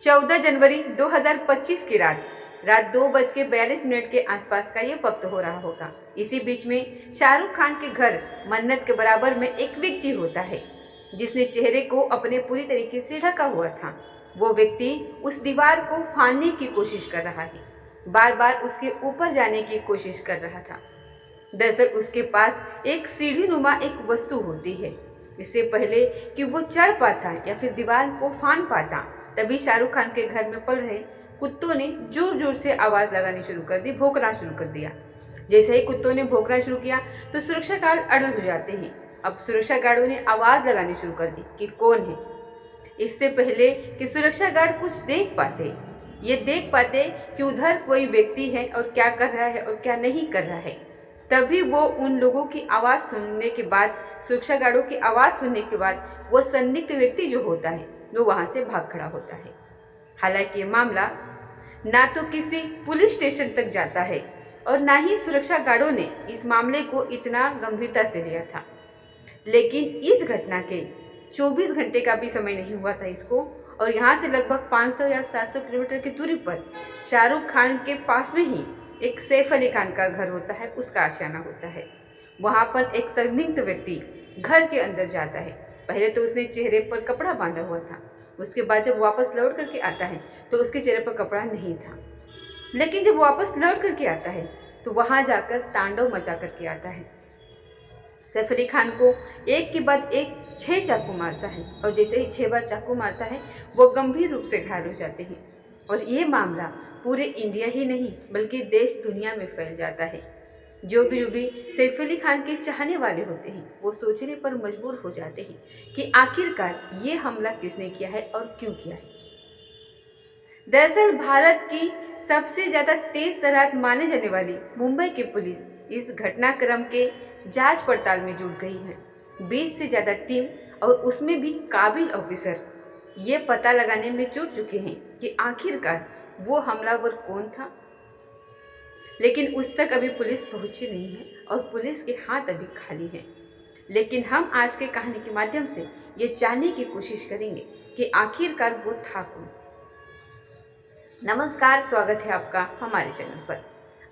14 जनवरी 2025 की रात 2:42 के आसपास का ये वक्त हो रहा होगा। इसी बीच में शाहरुख खान के घर मन्नत के बराबर में एक व्यक्ति होता है जिसने चेहरे को अपने पूरी तरीके से ढका हुआ था। वो व्यक्ति उस दीवार को फाड़ने की कोशिश कर रहा है, बार बार उसके ऊपर जाने की कोशिश कर रहा था। दरअसल उसके पास एक सीढ़ी नुमा एक वस्तु होती है। इससे पहले कि वो चढ़ पाता या फिर दीवार को फाड़ पाता, तभी शाहरुख खान के घर में पल रहे कुत्तों ने जोर जोर से आवाज़ लगानी शुरू कर दी, भौंकना शुरू कर दिया। जैसे ही कुत्तों ने भौंकना शुरू किया तो सुरक्षा गार्ड अलर्ट हो जाते हैं। अब सुरक्षा गार्डों ने आवाज़ लगानी शुरू कर दी कि कौन है। इससे पहले कि सुरक्षा गार्ड कुछ देख पाते, ये देख पाते कि उधर कोई व्यक्ति है और क्या कर रहा है और क्या नहीं कर रहा है, तभी वो उन लोगों की आवाज़ सुनने के बाद, सुरक्षा गार्डों की आवाज़ सुनने के बाद वो संदिग्ध व्यक्ति जो होता है वो वहाँ से भाग खड़ा होता है। हालांकि ये मामला ना तो किसी पुलिस स्टेशन तक जाता है और ना ही सुरक्षा गार्डों ने इस मामले को इतना गंभीरता से लिया था। लेकिन इस घटना के 24 घंटे का भी समय नहीं हुआ था इसको, और यहाँ से लगभग 500 या 700 किलोमीटर की दूरी पर शाहरुख खान के पास में ही एक सैफ अली खान का घर होता है, उसका आशियाना होता है। वहाँ पर एक संदिग्ध व्यक्ति घर के अंदर जाता है। पहले तो उसने चेहरे पर कपड़ा बांधा हुआ था, उसके बाद जब वापस लौट करके आता है तो उसके चेहरे पर कपड़ा नहीं था। लेकिन जब वापस लौट करके आता है तो वहाँ जाकर तांडव मचा करके आता है। सैफ अली खान को एक के बाद एक 6 चाकू मारता है, और जैसे ही 6 बार चाकू मारता है वो गंभीर रूप से घायल हो जाते हैं। और ये मामला पूरे इंडिया ही नहीं बल्कि देश दुनिया में फैल जाता है। जो भी सैफ अली खान के चाहने वाले होते हैं वो सोचने पर मजबूर हो जाते हैं कि आखिरकार ये हमला किसने किया है और क्यों किया है। दरअसल भारत की सबसे ज़्यादा तेज तर्रार माने जाने वाली मुंबई की पुलिस इस घटनाक्रम के जांच पड़ताल में जुट गई है। 20 से ज़्यादा टीम और उसमें भी काबिल ऑफिसर ये पता लगाने में जुट चुके हैं कि आखिरकार वो हमलावर कौन था। लेकिन उस तक अभी पुलिस पहुंची नहीं है और पुलिस के हाथ अभी खाली हैं। लेकिन हम आज के कहानी के माध्यम से ये जानने की कोशिश करेंगे कि आखिरकार वो था कौन। नमस्कार, स्वागत है आपका हमारे चैनल पर।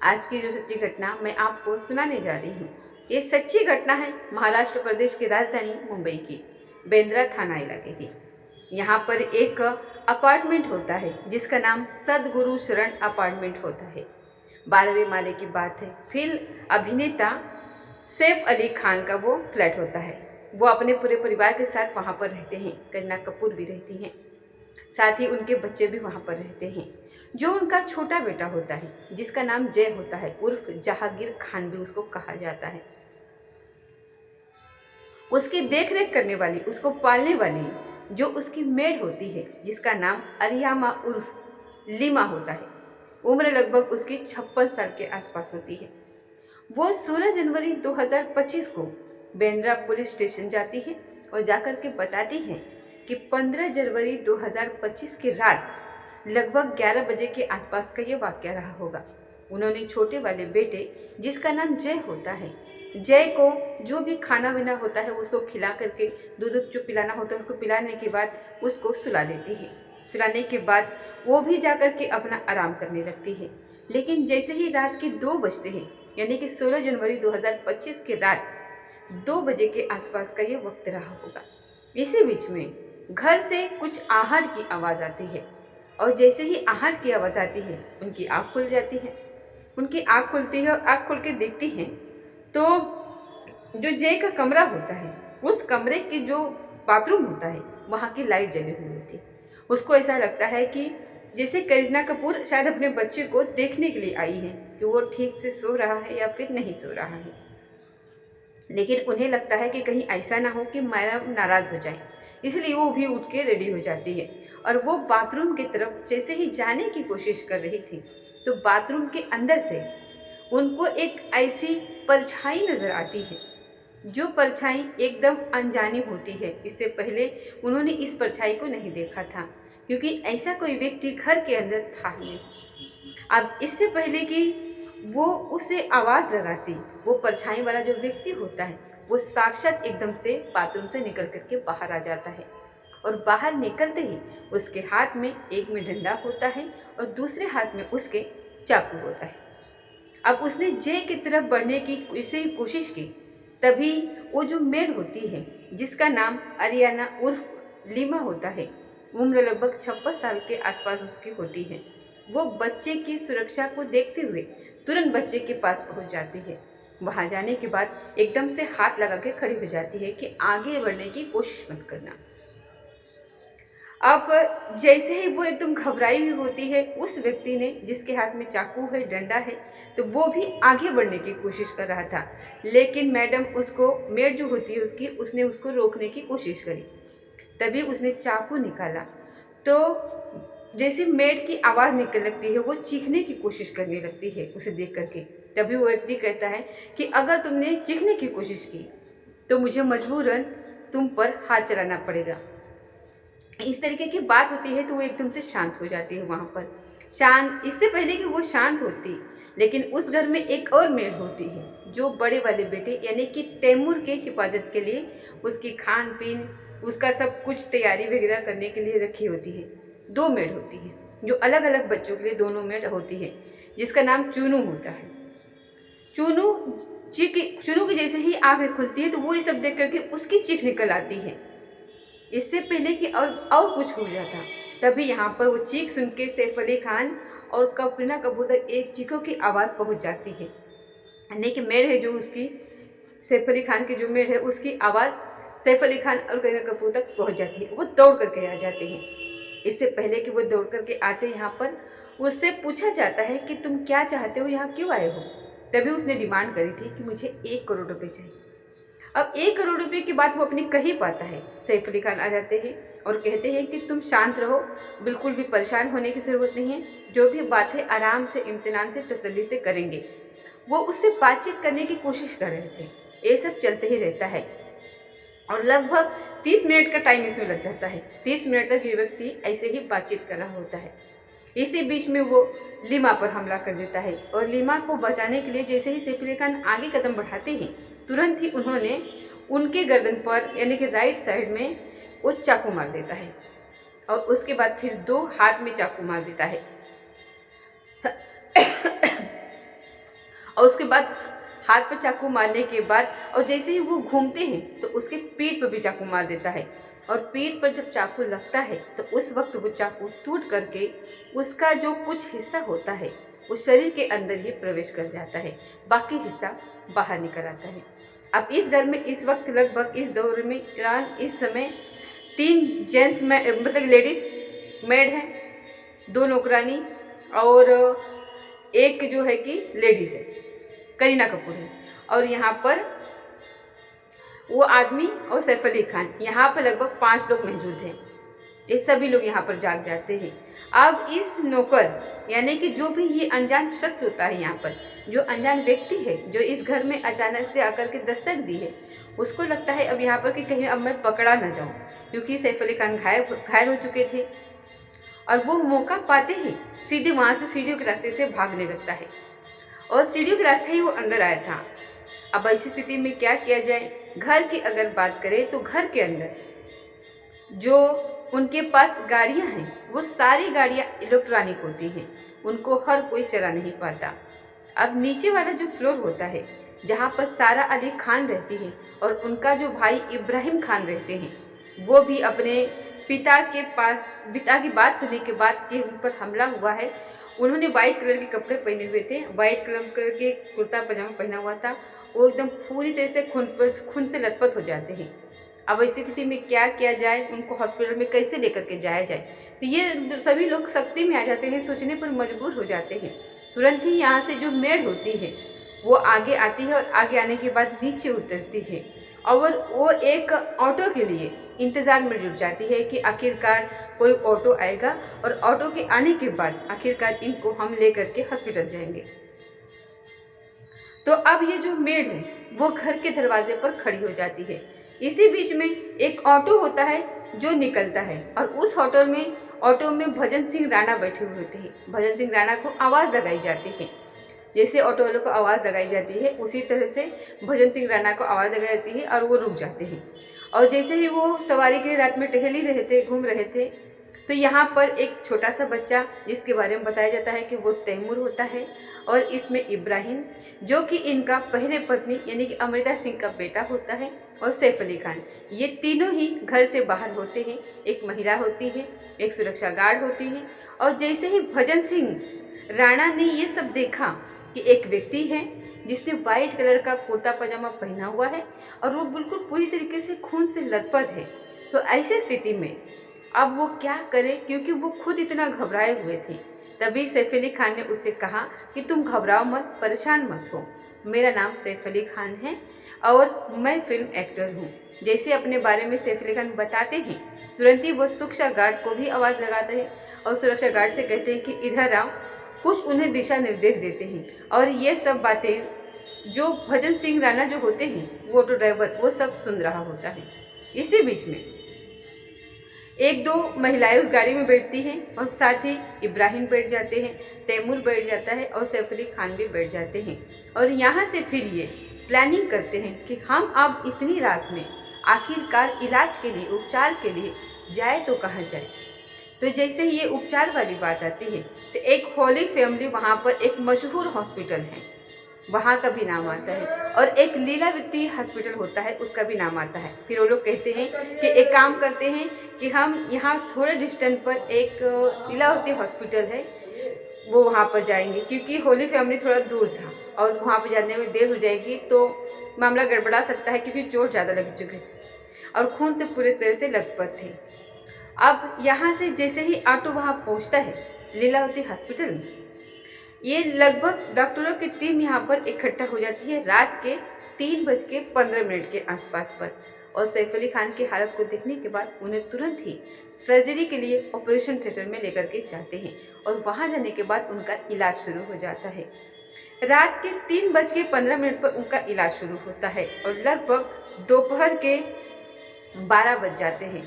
आज की जो सच्ची घटना मैं आपको सुनाने जा रही हूँ, ये सच्ची घटना है महाराष्ट्र प्रदेश की राजधानी मुंबई की बेंद्रा थाना इलाके की। यहाँ पर एक अपार्टमेंट होता है जिसका नाम सदगुरु शरण अपार्टमेंट होता है। 12वें माले की बात है। फिल्म अभिनेता सैफ अली खान का वो फ्लैट होता है। वो अपने पूरे परिवार के साथ वहाँ पर रहते हैं। करीना कपूर भी रहती हैं, साथ ही उनके बच्चे भी वहाँ पर रहते हैं। जो उनका छोटा बेटा होता है जिसका नाम जय होता है, उर्फ जहांगीर खान भी उसको कहा जाता है। उसकी देखरेख करने वाली, उसको पालने वाली जो उसकी मेड होती है जिसका नाम अरियामा उर्फ लीमा होता है, उम्र लगभग उसकी 56 साल के आसपास होती है। वो 16 जनवरी 2025 को बेंद्रा पुलिस स्टेशन जाती है और जाकर के बताती है कि 15 जनवरी 2025 की रात लगभग 11 बजे के आसपास का ये वाक़या रहा होगा। उन्होंने छोटे वाले बेटे जिसका नाम जय होता है, जय को जो भी खाना वाना होता है उसको खिला करके, दूध जो पिलाना होता है उसको पिलाने के बाद उसको सुला देती है। सुलाने के बाद वो भी जाकर के अपना आराम करने लगती है। लेकिन जैसे ही रात के 2 बजते हैं, यानी कि 16 जनवरी 2025 की रात 2 बजे के आसपास का ये वक्त रहा होगा। इसी बीच में घर से कुछ आहट की आवाज़ आती है, और जैसे ही आहट की आवाज़ आती है उनकी आँख खुल जाती है। उनकी आँख खुलती है और आँख खोल के देखती हैं तो जो जय का कमरा होता है, उस कमरे की जो बाथरूम होता है वहाँ की लाइट जली हुई होती है। उसको ऐसा लगता है कि जैसे करीना कपूर शायद अपने बच्चे को देखने के लिए आई है कि वो ठीक से सो रहा है या फिर नहीं सो रहा है। लेकिन उन्हें लगता है कि कहीं ऐसा ना हो कि मायरा नाराज़ हो जाए, इसलिए वो भी उठ के रेडी हो जाती है और वो बाथरूम की तरफ जैसे ही जाने की कोशिश कर रही थी तो बाथरूम के अंदर से उनको एक ऐसी परछाई नज़र आती है जो परछाई एकदम अनजानी होती है। इससे पहले उन्होंने इस परछाई को नहीं देखा था क्योंकि ऐसा कोई व्यक्ति घर के अंदर था ही नहीं। अब इससे पहले कि वो उसे आवाज़ लगाती, वो परछाई वाला जो व्यक्ति होता है वो साक्षात एकदम से बाथरूम से निकल करके बाहर आ जाता है और बाहर निकलते ही उसके हाथ में एक में डंडा होता है और दूसरे हाथ में उसके चाकू होता है। अब उसने जय की तरफ बढ़ने की कोशिश की, तभी वो जो मेड होती है जिसका नाम अरियाना उर्फ लीमा होता है, उम्र लगभग 56 साल के आसपास उसकी होती है, वो बच्चे की सुरक्षा को देखते हुए तुरंत बच्चे के पास पहुंच जाती है। वहां जाने के बाद एकदम से हाथ लगा के खड़ी हो जाती है कि आगे बढ़ने की कोशिश मत करना। अब जैसे ही वो एकदम घबराई हुई होती है, उस व्यक्ति ने जिसके हाथ में चाकू है, डंडा है, तो वो भी आगे बढ़ने की कोशिश कर रहा था, लेकिन मैडम उसको, मेड जो होती है उसने उसको रोकने की कोशिश करी। तभी उसने चाकू निकाला तो जैसे मेड की आवाज़ निकलने लगती है, वो चीखने की कोशिश करने लगती है उसे देख करके। तभी वो व्यक्ति कहता है कि अगर तुमने चीखने की कोशिश की तो मुझे मजबूरन तुम पर हाथ चलाना पड़ेगा। इस तरीके की बात होती है तो वो एकदम से शांत हो जाती है वहाँ पर। शांत, इससे पहले कि वो शांत होती, लेकिन उस घर में एक और मेड होती है जो बड़े वाले बेटे यानी कि तैमूर के हिफाजत के लिए उसकी खान पीन, उसका सब कुछ तैयारी वगैरह करने के लिए रखी होती है। 2 मेड होती है जो अलग अलग बच्चों के लिए दोनों मेड होती है, जिसका नाम चूनू होता है। चूनू की जैसे ही आंखें खुलती है तो वो ये सब देख करके उसकी चीख निकल आती है, इससे पहले कि और कुछ हो जाता। तभी यहाँ पर वो चीख सुन के सैफ अली खान और करीना कपूर तक एक चीखों की आवाज़ पहुँच जाती है, यानी कि मेड है जो उसकी, सैफ अली खान की जो मेड है उसकी आवाज़ सैफ अली खान और करीना कपूर तक पहुँच जाती है। वो दौड़ करके आ जाते हैं। इससे पहले कि वो दौड़ करके आते यहाँ पर उससे पूछा जाता है कि तुम क्या चाहते हो, यहाँ क्यों आए हो। तभी उसने डिमांड करी थी कि मुझे 1 करोड़ रुपये चाहिए। अब 1 करोड़ रुपये की बात वो अपनी कह ही पाता है। सैफ अली खान आ जाते हैं और कहते हैं कि तुम शांत रहो, बिल्कुल भी परेशान होने की ज़रूरत नहीं है, जो भी बात है आराम से, इम्तिनान से, तसल्ली से करेंगे। वो उससे बातचीत करने की कोशिश कर रहे थे। ये सब चलते ही रहता है और लगभग 30 मिनट का टाइम इसमें लग जाता है। 30 मिनट तक ये व्यक्ति ऐसे ही बातचीत कर रहा होता है। इसी बीच में वो लीमा पर हमला कर देता है और लीमा को बचाने के लिए जैसे ही सैफ अली खान आगे कदम बढ़ाते हैं, तुरंत ही उन्होंने उनके गर्दन पर यानी कि राइट साइड में वो चाकू मार देता है और उसके बाद फिर 2 हाथ में चाकू मार देता है और उसके बाद हाथ पर चाकू मारने के बाद और जैसे ही वो घूमते हैं तो उसके पीठ पर भी चाकू मार देता है और पीठ पर जब चाकू लगता है तो उस वक्त वो चाकू टूट करके उसका जो कुछ हिस्सा होता है उस शरीर के अंदर ही प्रवेश कर जाता है, बाकी हिस्सा बाहर निकल आता है। अब इस घर में इस वक्त लगभग इस दौर में इस समय 3 जेंट्स में मतलब लेडीज़ मेड हैं, 2 नौकरानी और एक जो है कि लेडीज़ है, करीना कपूर है। और यहाँ पर वो आदमी और सैफ अली खान, यहाँ पर लगभग 5 लोग मौजूद हैं। ये सभी लोग यहाँ पर जाग जाते हैं। अब इस नौकर यानी कि जो भी ये अनजान शख्स होता है, यहाँ पर जो अनजान व्यक्ति है जो इस घर में अचानक से आकर के दस्तक दी है, उसको लगता है अब यहाँ पर कि कहीं अब मैं पकड़ा ना जाऊँ, क्योंकि सैफ अली खान घायल हो चुके थे। और वो मौका पाते ही सीधे वहाँ से सीढ़ियों के रास्ते से भागने लगता है और सीढ़ियों के रास्ते ही वो अंदर आया था। अब ऐसी स्थिति में क्या किया जाए। घर की अगर बात करें तो घर के अंदर जो उनके पास गाड़ियां हैं वो सारी गाड़ियां इलेक्ट्रॉनिक होती हैं, उनको हर कोई चला नहीं पाता। अब नीचे वाला जो फ्लोर होता है जहाँ पर सारा अली खान रहती है और उनका जो भाई इब्राहिम खान रहते हैं, वो भी अपने पिता की बात सुनने के बाद कि उन पर हमला हुआ है। उन्होंने वाइट कलर के कपड़े पहने हुए थे, वाइट कलर के कुर्ता पजामा पहना हुआ था। वो एकदम पूरी तरह से खून से लथपथ हो जाते हैं। अब ऐसी स्थिति में क्या किया जाए, उनको हॉस्पिटल में कैसे लेकर के जाया जाए, तो ये सभी लोग सख्ती में आ जाते हैं, सोचने पर मजबूर हो जाते हैं। तुरंत ही यहाँ से जो मेड होती है वो आगे आती है और आगे आने के बाद नीचे उतरती है और वो एक ऑटो के लिए इंतज़ार में जुट जाती है कि आखिरकार कोई ऑटो आएगा और ऑटो के आने के बाद आखिरकार इनको हम ले करके हॉस्पिटल जाएंगे। तो अब ये जो मेड है वो घर के दरवाजे पर खड़ी हो जाती है। इसी बीच में एक ऑटो होता है जो निकलता है और उस ऑटो में भजन सिंह राणा बैठे हुए होते हैं। भजन सिंह राणा को आवाज़ लगाई जाती है, जैसे ऑटो वालों को आवाज़ लगाई जाती है उसी तरह से भजन सिंह राणा को आवाज़ लगाई जाती है और वो रुक जाते हैं। और जैसे ही वो सवारी के लिए रात में टहल ही रहे थे, घूम रहे थे, तो यहाँ पर एक छोटा सा बच्चा जिसके बारे में बताया जाता है कि वो तैमूर होता है, और इसमें इब्राहिम जो कि इनका पहले पत्नी यानी कि अमृता सिंह का बेटा होता है, और सैफ अली खान, ये तीनों ही घर से बाहर होते हैं। एक महिला होती है, एक सुरक्षा गार्ड होती है। और जैसे ही भजन सिंह राणा ने ये सब देखा कि एक व्यक्ति है जिसने वाइट कलर का कुर्ता पजामा पहना हुआ है और वो बिल्कुल पूरी तरीके से खून से लथपथ है, तो ऐसी स्थिति में अब वो क्या करे, क्योंकि वो खुद इतना घबराए हुए थे। तभी सैफ अली खान ने उससे कहा कि तुम घबराओ मत, परेशान मत हो, मेरा नाम सैफ अली खान है और मैं फिल्म एक्टर हूँ। जैसे अपने बारे में सैफ अली खान बताते हैं, तुरंत ही वो सुरक्षा गार्ड को भी आवाज़ लगाते हैं और सुरक्षा गार्ड से कहते हैं कि इधर आओ, कुछ उन्हें दिशा निर्देश देते हैं। और ये सब बातें जो भजन सिंह राणा जो होते हैं, वो ऑटो ड्राइवर, वो सब सुन रहा होता है। इसी बीच में एक दो महिलाएं उस गाड़ी में बैठती हैं और साथ ही इब्राहिम बैठ जाते हैं, तैमूर बैठ जाता है और सैफ अली खान भी बैठ जाते हैं। और यहाँ से फिर ये प्लानिंग करते हैं कि हम अब इतनी रात में आखिरकार इलाज के लिए, उपचार के लिए जाए तो कहाँ जाए। तो जैसे ही ये उपचार वाली बात आती है तो एक होली फैमिली, वहाँ पर एक मशहूर हॉस्पिटल है, वहाँ का भी नाम आता है, और एक लीलावती हॉस्पिटल होता है, उसका भी नाम आता है। फिर वो लोग कहते हैं कि एक काम करते हैं कि हम यहाँ थोड़े डिस्टेंस पर एक लीलावती हॉस्पिटल है, वो वहाँ पर जाएंगे, क्योंकि होली फैमिली थोड़ा दूर था और वहाँ पर जाने में देर हो जाएगी तो मामला गड़बड़ा सकता है, क्योंकि चोट ज़्यादा लग चुकी थी और खून से पूरे तरह से लथपथ थे। अब यहाँ से जैसे ही ऑटो वहाँ पहुँचता है लीलावती हॉस्पिटल में, ये लगभग डॉक्टरों की टीम यहाँ पर इकट्ठा हो जाती है रात के 3:15 के आसपास पर। और सैफ अली खान की हालत को देखने के बाद उन्हें तुरंत ही सर्जरी के लिए ऑपरेशन थिएटर में लेकर के जाते हैं, और वहाँ जाने के बाद उनका इलाज शुरू हो जाता है। रात के 3:15 पर उनका इलाज शुरू होता है और लगभग दोपहर के 12 बज जाते हैं,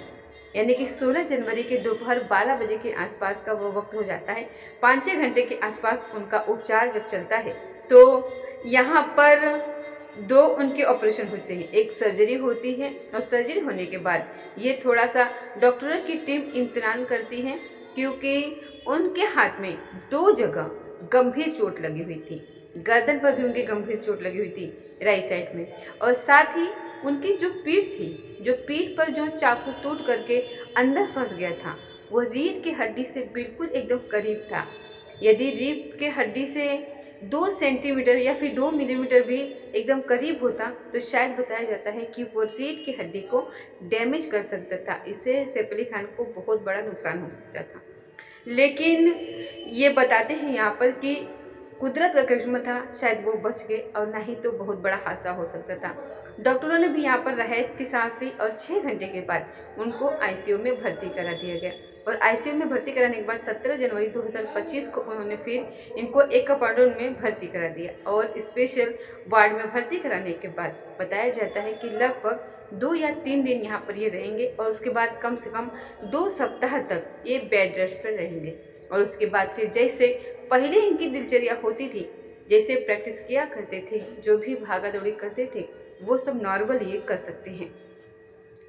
यानी कि 16 जनवरी के दोपहर 12 बजे के आसपास का वो वक्त हो जाता है। 5-6 घंटे के आसपास उनका उपचार जब चलता है तो यहाँ पर 2 उनके ऑपरेशन होते हैं, एक सर्जरी होती है, और सर्जरी होने के बाद ये थोड़ा सा डॉक्टरों की टीम इम्तिहान करती है, क्योंकि उनके हाथ में 2 जगह गंभीर चोट लगी हुई थी। गर्दन पर भी उनकी गंभीर चोट लगी हुई थी राइट साइड में, और साथ ही उनकी जो पीठ थी, जो पीठ पर जो चाकू टूट करके अंदर फंस गया था, वो रीढ़ की हड्डी से बिल्कुल एकदम करीब था। यदि रीढ़ की हड्डी से 2 सेंटीमीटर या फिर 2 मिलीमीटर भी एकदम करीब होता तो शायद बताया जाता है कि वो रीढ़ की हड्डी को डैमेज कर सकता था। इससे सैफ अली खान को बहुत बड़ा नुकसान हो सकता था। लेकिन ये बताते हैं यहाँ पर कि कुदरत का करिश्मा था, शायद वो बच गए, और नहीं तो बहुत बड़ा हादसा हो सकता था। डॉक्टरों ने भी यहाँ पर राहत की सांस ली और 6 घंटे के बाद उनको आईसीयू में भर्ती करा दिया गया। और आईसीयू में भर्ती कराने के बाद 17 जनवरी 2025 को उन्होंने फिर इनको एक अपार्टमेंट में भर्ती करा दिया, और स्पेशल वार्ड में भर्ती कराने के बाद बताया जाता है कि लगभग 2 या 3 दिन यहाँ पर ये रहेंगे, और उसके बाद कम से कम 2 सप्ताह तक ये बेड रेस्ट पर रहेंगे। और उसके बाद फिर जैसे पहले इनकी दिनचर्या होती थी, जैसे प्रैक्टिस किया करते थे, जो भी भागा दौड़ी करते थे, वो सब नॉर्मल ये कर सकते हैं।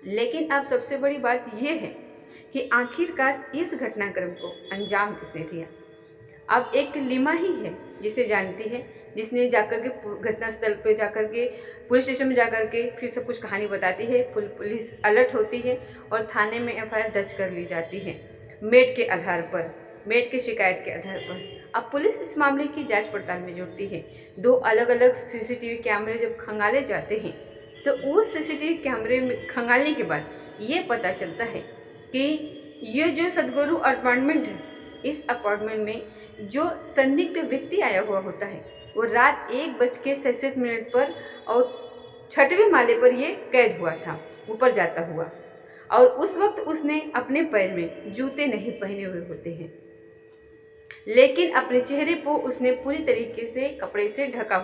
लेकिन अब सबसे बड़ी बात ये है कि आखिरकार इस घटनाक्रम को अंजाम किसने दिया। अब एक लिमा ही है जिसे जानती है, जिसने जाकर के घटनास्थल पे जाकर के पुलिस स्टेशन में जाकर के फिर सब कुछ कहानी बताती है। पुलिस अलर्ट होती है और थाने में एफआईआर दर्ज कर ली जाती है मेड के आधार पर, मेड की शिकायत के आधार पर। अब पुलिस इस मामले की जांच पड़ताल में जुटती है। 2 अलग अलग सीसीटीवी कैमरे जब खंगाले जाते हैं तो उस सीसीटीवी कैमरे में खंगालने के बाद ये पता चलता है कि ये जो सदगुरु अपार्टमेंट है, इस अपार्टमेंट में जो संदिग्ध व्यक्ति आया हुआ होता है वो रात 1:67 पर और 6वें माले पर ये कैद हुआ था, ऊपर जाता हुआ। और उस वक्त उसने अपने पैर में जूते नहीं पहने हुए होते हैं, लेकिन अपने चेहरे को उसने पूरी तरीके से कपड़े से ढका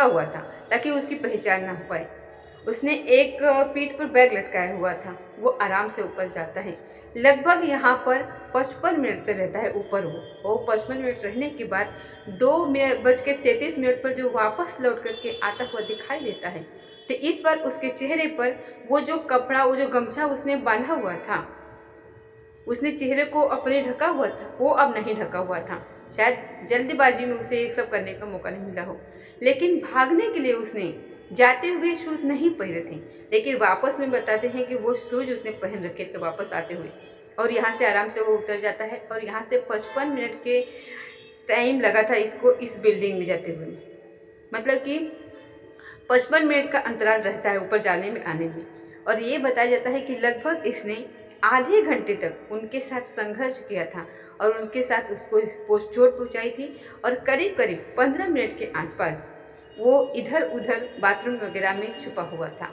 हुआ था ताकि उसकी पहचान ना हो पाए। उसने एक पीठ पर बैग लटकाया हुआ था। वो आराम से ऊपर जाता है, लगभग यहाँ पर 55 मिनट से रहता है ऊपर वो, और 55 मिनट रहने के बाद 2:33 पर जो वापस लौट करके आता हुआ दिखाई देता है, तो इस बार उसके चेहरे पर वो जो कपड़ा, वो जो गमछा उसने बांधा हुआ था, उसने चेहरे को अपने ढका हुआ था, वो अब नहीं ढका हुआ था। शायद जल्दबाजी में उसे ये सब करने का मौका नहीं मिला हो, लेकिन भागने के लिए उसने जाते हुए शूज़ नहीं पहने थे, लेकिन वापस में बताते हैं कि वो शूज़ उसने पहन रखे थे वापस आते हुए, और यहाँ से आराम से वो उतर जाता है। और यहाँ से 55 मिनट के टाइम लगा था इसको इस बिल्डिंग में जाते हुए, मतलब कि 55 मिनट का अंतराल रहता है ऊपर जाने में आने में। और ये बताया जाता है कि लगभग इसने आधे घंटे तक उनके साथ संघर्ष किया था और उनके साथ उसको चोट पहुंचाई थी, और करीब करीब 15 मिनट के आसपास वो इधर उधर बाथरूम वगैरह में छुपा हुआ था।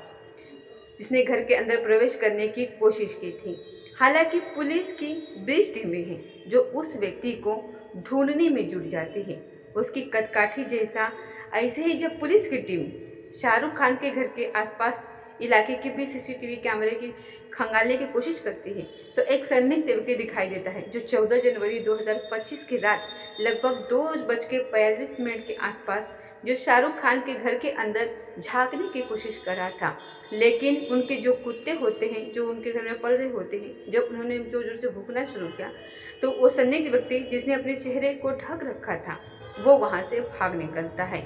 इसने घर के अंदर प्रवेश करने की कोशिश की थी। हालांकि पुलिस की 20 टीमें हैं जो उस व्यक्ति को ढूंढने में जुट जाती है, उसकी कदकाठी जैसा। ऐसे ही जब पुलिस की टीम शाहरुख खान के घर के आसपास इलाके के भी सीसीटीवी कैमरे की खंगालने की कोशिश करती है, तो एक संदिग्ध व्यक्ति दिखाई देता है जो 14 जनवरी 2025 की रात लगभग 2:45 के आसपास जो शाहरुख खान के घर के अंदर झांकने की कोशिश कर रहा था। लेकिन उनके जो कुत्ते होते हैं, जो उनके घर में पल रहे होते हैं, जब उन्होंने जोर जोर से भौंकना शुरू किया, तो वो संदिग्ध व्यक्ति जिसने अपने चेहरे को ढक रखा था, वो वहाँ से भाग निकलता है।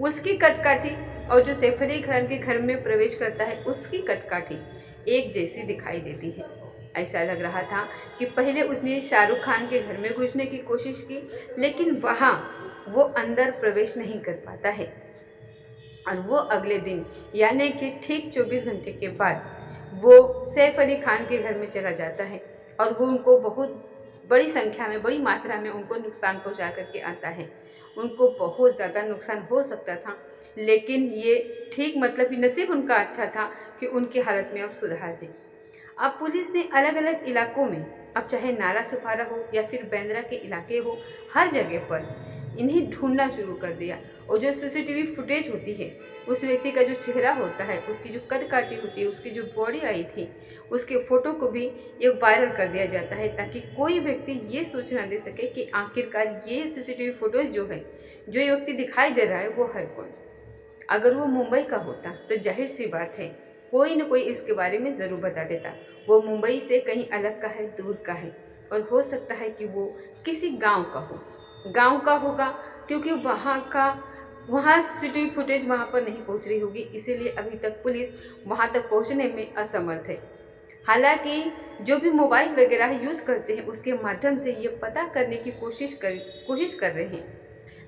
उसकी कदकाठी और जो सैफ अली खान के घर में प्रवेश करता है, उसकी कदकाठी एक जैसी दिखाई देती है। ऐसा लग रहा था कि पहले उसने शाहरुख खान के घर में घुसने की कोशिश की, लेकिन वहाँ वो अंदर प्रवेश नहीं कर पाता है, और वो अगले दिन यानी कि ठीक 24 घंटे के बाद वो सैफ अली खान के घर में चला जाता है, और वो उनको बहुत बड़ी संख्या में, बड़ी मात्रा में उनको नुकसान पहुंचा करके आता है। उनको बहुत ज़्यादा नुकसान हो सकता था, लेकिन ये ठीक, मतलब कि नसीब उनका अच्छा था कि उनकी हालत में अब सुधार थी। अब पुलिस ने अलग अलग इलाकों में, अब चाहे नाला सुपारा हो या फिर बांद्रा के इलाके हो, हर जगह पर इन्हें ढूंढना शुरू कर दिया। और जो सीसीटीवी फुटेज होती है, उस व्यक्ति का जो चेहरा होता है, उसकी जो कदकाठी होती है, उसकी जो बॉडी आई थी, उसके फ़ोटो को भी ये वायरल कर दिया जाता है, ताकि कोई व्यक्ति ये सूचना दे सके कि आखिरकार ये सीसीटीवी फुटेज जो है, जो ये व्यक्ति दिखाई दे रहा है, वो है कौन। अगर वो मुंबई का होता तो जाहिर सी बात है कोई न कोई इसके बारे में ज़रूर बता देता। वो मुंबई से कहीं अलग का है, दूर का है, और हो सकता है कि वो किसी गांव का हो, गांव का होगा, क्योंकि वहाँ सीसीटीवी फुटेज वहाँ पर नहीं पहुँच रही होगी, इसीलिए अभी तक पुलिस वहाँ तक पहुँचने में असमर्थ है। हालांकि जो भी मोबाइल वगैरह यूज़ करते हैं, उसके माध्यम से ये पता करने की कोशिश कर रहे हैं।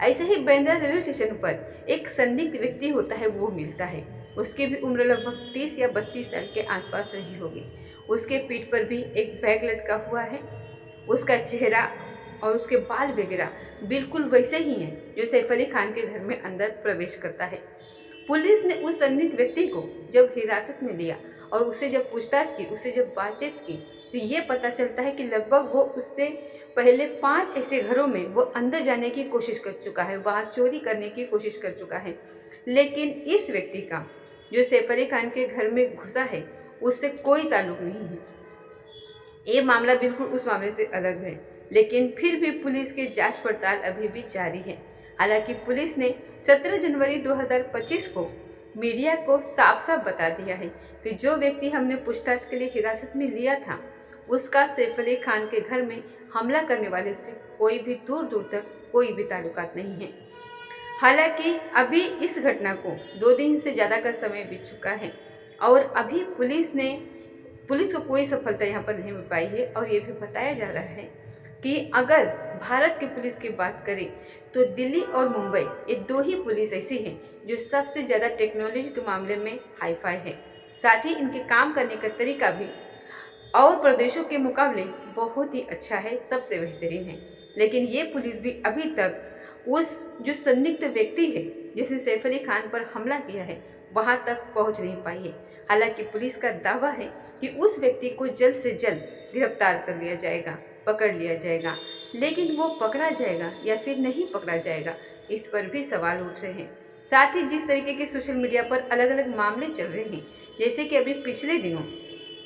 ऐसे ही बांद्रा रेलवे स्टेशन पर एक संदिग्ध व्यक्ति होता है, वो मिलता है। उसकी भी उम्र लगभग 30 या 32 साल के आसपास रही होगी। उसके पीठ पर भी एक बैग लटका हुआ है। उसका चेहरा और उसके बाल वगैरह बिल्कुल वैसे ही हैं जो सैफ अली खान के घर में अंदर प्रवेश करता है। पुलिस ने उस संदिग्ध व्यक्ति को जब हिरासत में लिया और उससे जब पूछताछ की, उससे जब बातचीत की, तो ये पता चलता है कि लगभग वो उससे पहले 5 ऐसे घरों में वो अंदर जाने की कोशिश कर चुका है, वहाँ चोरी करने की कोशिश कर चुका है। लेकिन इस व्यक्ति का जो सैफ अली खान के घर में घुसा है, उससे कोई ताल्लुक नहीं है। ये मामला बिल्कुल उस मामले से अलग है, लेकिन फिर भी पुलिस की जांच पड़ताल अभी भी जारी है। हालांकि पुलिस ने 17 जनवरी 2025 को मीडिया को साफ साफ बता दिया है कि जो व्यक्ति हमने पूछताछ के लिए हिरासत में लिया था, उसका सैफ अली खान के घर में हमला करने वाले से कोई भी दूर दूर तक कोई भी ताल्लुकात नहीं है। हालांकि अभी इस घटना को 2 दिन से ज़्यादा का समय बीत चुका है, और अभी पुलिस को कोई सफलता यहाँ पर नहीं मिल पाई है। और ये भी बताया जा रहा है कि अगर भारत की पुलिस की बात करें तो दिल्ली और मुंबई, ये 2 ही पुलिस ऐसी हैं जो सबसे ज़्यादा टेक्नोलॉजी के मामले में हाईफाई है। साथ ही इनके काम करने का तरीका भी और प्रदेशों के मुकाबले बहुत ही अच्छा है, सबसे बेहतरीन है। लेकिन ये पुलिस भी अभी तक उस जो संदिग्ध व्यक्ति है जिसने सैफ अली खान पर हमला किया है, वहाँ तक पहुँच नहीं पाई है। हालांकि पुलिस का दावा है कि उस व्यक्ति को जल्द से जल्द गिरफ्तार कर लिया जाएगा, पकड़ लिया जाएगा। लेकिन वो पकड़ा जाएगा या फिर नहीं पकड़ा जाएगा, इस पर भी सवाल उठ रहे हैं। साथ ही जिस तरीके के सोशल मीडिया पर अलग अलग मामले चल रहे हैं, जैसे कि अभी पिछले दिनों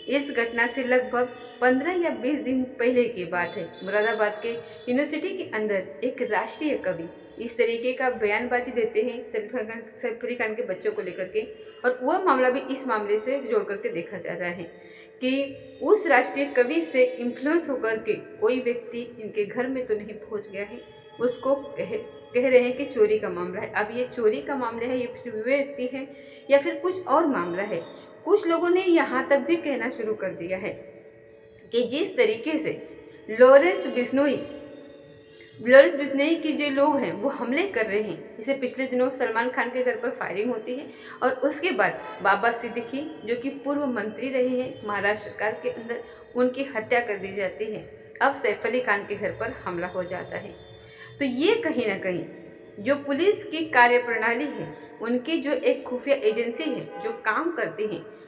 इस घटना से लगभग 15 या 20 दिन पहले की बात है। मुरादाबाद के यूनिवर्सिटी के अंदर एक राष्ट्रीय कवि इस तरीके का बयानबाजी देते हैं सैफ अली खान के बच्चों को लेकर के, और वह मामला भी इस मामले से जोड़ करके देखा जा रहा है कि उस राष्ट्रीय कवि से इन्फ्लुएंस होकर के कोई व्यक्ति इनके घर में तो नहीं पहुंच गया है। उसको कह रहे हैं कि चोरी का मामला है। अब ये चोरी का मामला है, ये व्यक्ति है या फिर कुछ और मामला है। कुछ लोगों ने यहाँ तक भी कहना शुरू कर दिया है कि जिस तरीके से लॉरेंस बिश्नोई के जो लोग हैं वो हमले कर रहे हैं, जैसे पिछले दिनों सलमान खान के घर पर फायरिंग होती है और उसके बाद बाबा सिद्दीकी जो कि पूर्व मंत्री रहे हैं महाराष्ट्र सरकार के अंदर, उनकी हत्या कर दी जाती है। अब सैफ अली खान के घर पर हमला हो जाता है। तो ये कहीं ना कहीं जो पुलिस की कार्यप्रणाली है, उनकी जो एक खुफिया एजेंसी है जो काम करती है,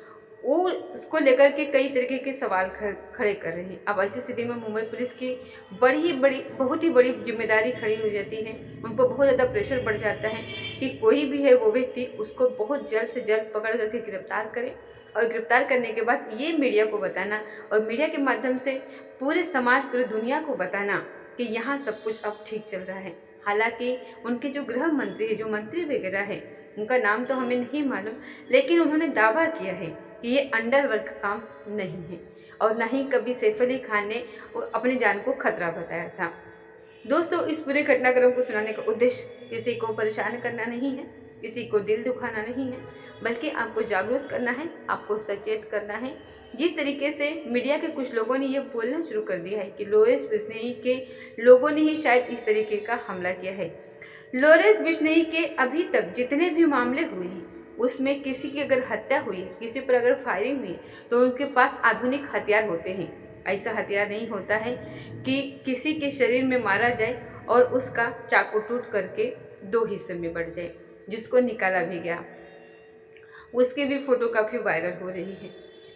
वो उसको लेकर के कई तरीके के सवाल खड़े कर रहे हैं। अब ऐसी स्थिति में मुंबई पुलिस की बहुत ही बड़ी जिम्मेदारी खड़ी हो जाती है। उन पर बहुत ज़्यादा प्रेशर बढ़ जाता है कि कोई भी है वो व्यक्ति उसको बहुत जल्द से जल्द पकड़ करके गिरफ्तार करे, और गिरफ्तार करने के बाद ये मीडिया को बताना और मीडिया के माध्यम से पूरे समाज, पूरी दुनिया को बताना कि यहाँ सब कुछ अब ठीक चल रहा है। हालांकि उनके जो गृह मंत्री है, जो मंत्री वगैरह है, उनका नाम तो हमें नहीं मालूम, लेकिन उन्होंने दावा किया है कि ये अंडरवर्ल्ड का काम नहीं है और ना ही कभी सैफ अली खान ने अपनी जान को खतरा बताया था। दोस्तों, इस पूरे घटनाक्रम को सुनाने का उद्देश्य किसी को परेशान करना नहीं है, किसी को दिल दुखाना नहीं है, बल्कि आपको जागरूक करना है, आपको सचेत करना है। जिस तरीके से मीडिया के कुछ लोगों ने ये बोलना शुरू कर दिया है कि लॉरेंस बिश्नोई के लोगों ने ही शायद इस तरीके का हमला किया है। लॉरेंस बिश्नोई के अभी तक जितने भी मामले हुए हैं उसमें किसी की अगर हत्या हुई, किसी पर अगर फायरिंग हुई, तो उनके पास आधुनिक हथियार होते हैं। ऐसा हथियार नहीं होता है कि किसी के शरीर में मारा जाए और उसका चाकू टूट करके 2 हिस्सों में बढ़ जाए। जिसको निकाला भी गया उसकी भी फोटो काफ़ी वायरल हो रही है।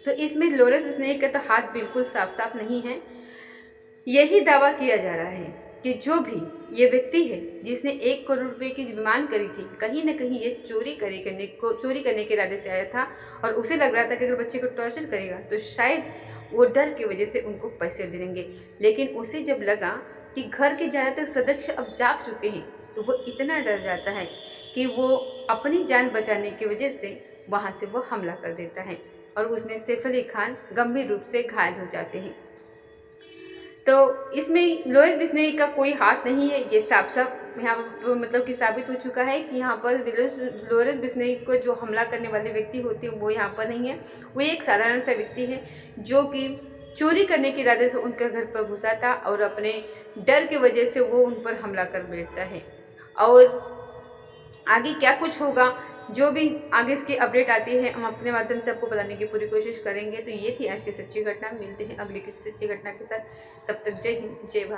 तो इसमें लॉरेंस बिश्नोई का तो हाथ बिल्कुल साफ नहीं है। यही दावा किया जा रहा है कि जो भी ये व्यक्ति है जिसने 1 करोड़ रुपए की डिमांड करी थी, कहीं ना कहीं ये चोरी करने के इरादे से आया था और उसे लग रहा था कि अगर बच्चे को टॉर्चर करेगा तो शायद वो डर की वजह से उनको पैसे दे देंगे। लेकिन उसे जब लगा कि घर के ज़्यादातर सदस्य अब जाग चुके हैं तो वो इतना डर जाता है कि वो अपनी जान बचाने की वजह से वहाँ से वो हमला कर देता है और उसने सैफ अली खान गंभीर रूप से घायल हो जाते हैं। तो इसमें लॉरेंस बिश्नोई का कोई हाथ नहीं है, ये साफ यहाँ पर मतलब कि साबित हो चुका है कि यहाँ पर लॉरेंस बिश्नोई को जो हमला करने वाले व्यक्ति होते हैं वो यहाँ पर नहीं है। वो एक साधारण सा व्यक्ति है जो कि चोरी करने के इरादे से उनके घर पर घुसा था और अपने डर की वजह से वो उन पर हमला कर बैठता है। और आगे क्या कुछ होगा, जो भी आगे इसकी अपडेट आती है हम अपने माध्यम से आपको बताने की पूरी कोशिश करेंगे। तो ये थी आज की सच्ची घटना। मिलते हैं अगली किसी सच्ची घटना के साथ, तब तक जय हिंद, जय भारत।